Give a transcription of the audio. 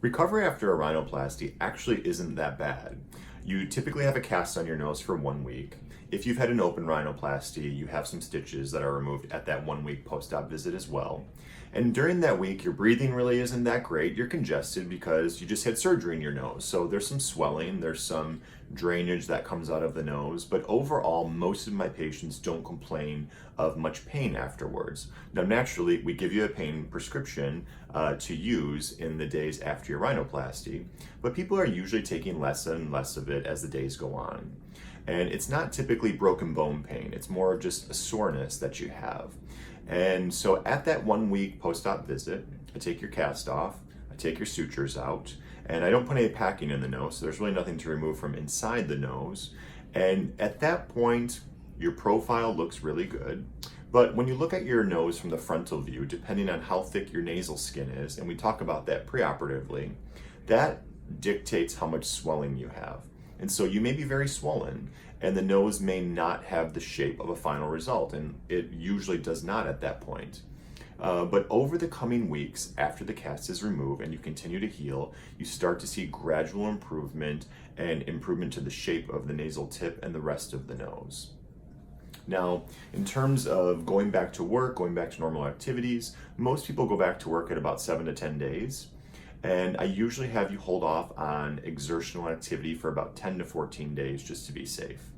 Recovery after a rhinoplasty actually isn't that bad. You typically have a cast on your nose for 1 week. If you've had an open rhinoplasty, you have some stitches that are removed at that 1 week post-op visit as well. And during that week, your breathing really isn't that great. You're congested because you just had surgery in your nose. So there's some swelling, there's some drainage that comes out of the nose, but overall, most of my patients don't complain of much pain afterwards. Now, naturally, we give you a pain prescription to use in the days after your rhinoplasty, but people are usually taking less and less of it as the days go on. And it's not typically broken bone pain, it's more of just a soreness that you have. And so at that 1 week post-op visit, I take your cast off, I take your sutures out, and I don't put any packing in the nose, so there's really nothing to remove from inside the nose. And at that point, your profile looks really good. But when you look at your nose from the frontal view, depending on how thick your nasal skin is, and we talk about that preoperatively, that dictates how much swelling you have. And so you may be very swollen, and the nose may not have the shape of a final result, and it usually does not at that point. But over the coming weeks, after the cast is removed and you continue to heal, you start to see gradual improvement and improvement to the shape of the nasal tip and the rest of the nose. Now, in terms of going back to work, going back to normal activities, most people go back to work at about 7 to 10 days. And I usually have you hold off on exertional activity for about 10 to 14 days just to be safe.